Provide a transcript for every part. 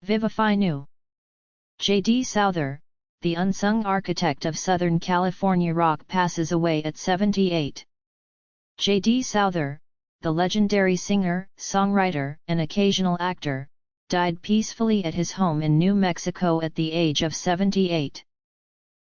Vivify New. J.D. Souther, the unsung architect of Southern California rock, passes away at 78. J.D. Souther, the legendary singer, songwriter, and occasional actor, died peacefully at his home in New Mexico at the age of 78.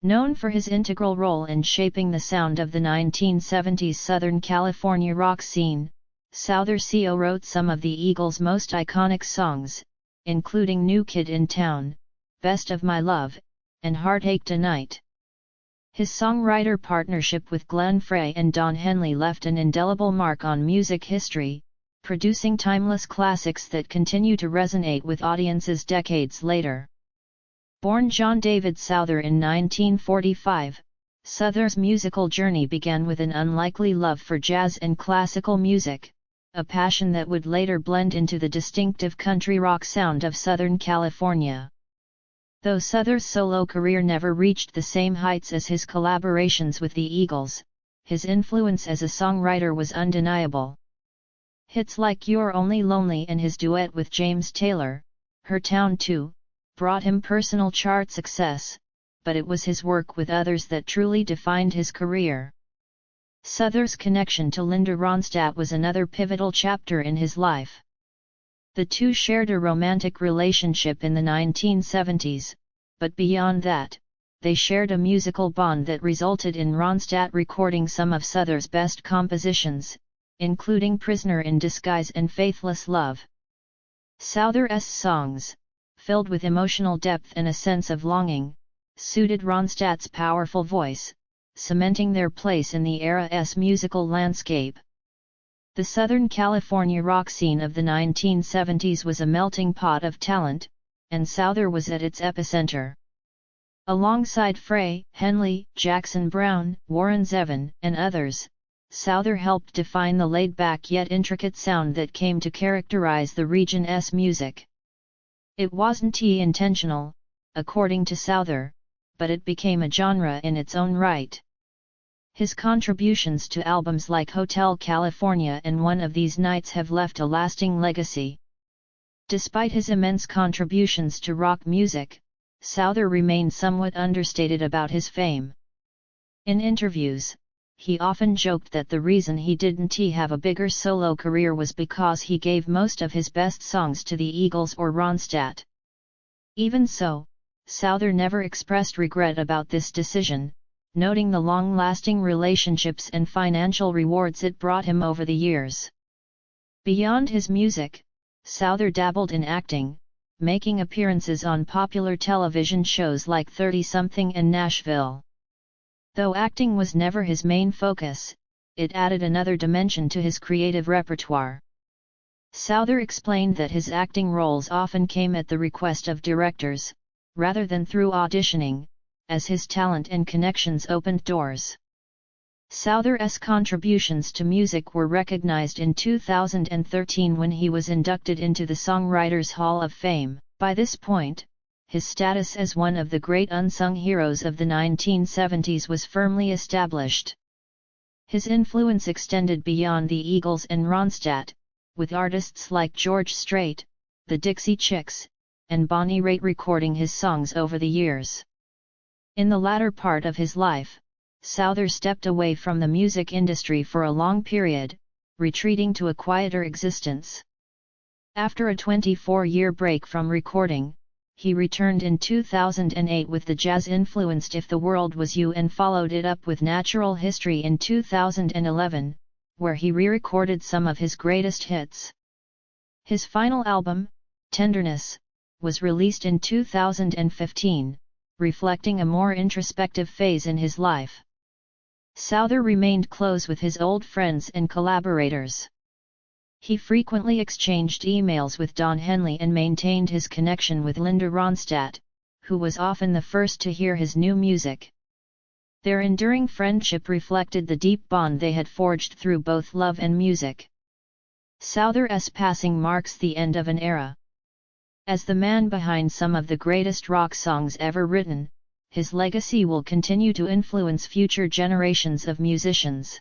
Known for his integral role in shaping the sound of the 1970s Southern California rock scene, Souther CO wrote some of the Eagles' most iconic songs, including New Kid in Town, Best of My Love, and Heartache Tonight. His songwriter partnership with Glenn Frey and Don Henley left an indelible mark on music history, producing timeless classics that continue to resonate with audiences decades later. Born John David Souther in 1945, Souther's musical journey began with an unlikely love for jazz and classical music, a passion that would later blend into the distinctive country rock sound of Southern California. Though Souther's solo career never reached the same heights as his collaborations with the Eagles, his influence as a songwriter was undeniable. Hits like You're Only Lonely and his duet with James Taylor, Her Town Too, brought him personal chart success, but it was his work with others that truly defined his career. Souther's connection to Linda Ronstadt was another pivotal chapter in his life. The two shared a romantic relationship in the 1970s, but beyond that, they shared a musical bond that resulted in Ronstadt recording some of Souther's best compositions, including Prisoner in Disguise and Faithless Love. Souther's songs, filled with emotional depth and a sense of longing, suited Ronstadt's powerful voice, cementing their place in the era's musical landscape. The Southern California rock scene of the 1970s was a melting pot of talent, and Souther was at its epicenter. Alongside Frey, Henley, Jackson Browne, Warren Zevon, and others, Souther helped define the laid-back yet intricate sound that came to characterize the region's music. It wasn't intentional, according to Souther, but it became a genre in its own right. His contributions to albums like Hotel California and One of These Nights have left a lasting legacy. Despite his immense contributions to rock music, Souther remained somewhat understated about his fame. In interviews, he often joked that the reason he didn't have a bigger solo career was because he gave most of his best songs to the Eagles or Ronstadt. Even so, Souther never expressed regret about this decision, noting the long-lasting relationships and financial rewards it brought him over the years. Beyond his music, Souther dabbled in acting, making appearances on popular television shows like 30-something and Nashville. Though acting was never his main focus, it added another dimension to his creative repertoire. Souther explained that his acting roles often came at the request of directors, rather than through auditioning, as his talent and connections opened doors. Souther's contributions to music were recognized in 2013 when he was inducted into the Songwriters Hall of Fame. By this point, his status as one of the great unsung heroes of the 1970s was firmly established. His influence extended beyond the Eagles and Ronstadt, with artists like George Strait, the Dixie Chicks, and Bonnie Raitt recording his songs over the years. In the latter part of his life, Souther stepped away from the music industry for a long period, retreating to a quieter existence. After a 24-year break from recording, he returned in 2008 with the jazz-influenced If the World Was You and followed it up with Natural History in 2011, where he re-recorded some of his greatest hits. His final album, Tenderness, was released in 2015, reflecting a more introspective phase in his life. Souther remained close with his old friends and collaborators. He frequently exchanged emails with Don Henley and maintained his connection with Linda Ronstadt, who was often the first to hear his new music. Their enduring friendship reflected the deep bond they had forged through both love and music. Souther's passing marks the end of an era. As the man behind some of the greatest rock songs ever written, his legacy will continue to influence future generations of musicians.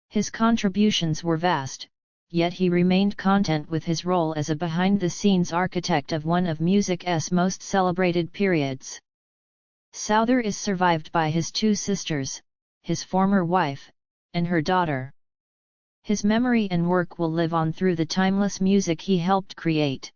His contributions were vast, yet he remained content with his role as a behind-the-scenes architect of one of music's most celebrated periods. Souther is survived by his two sisters, his former wife, and her daughter. His memory and work will live on through the timeless music he helped create.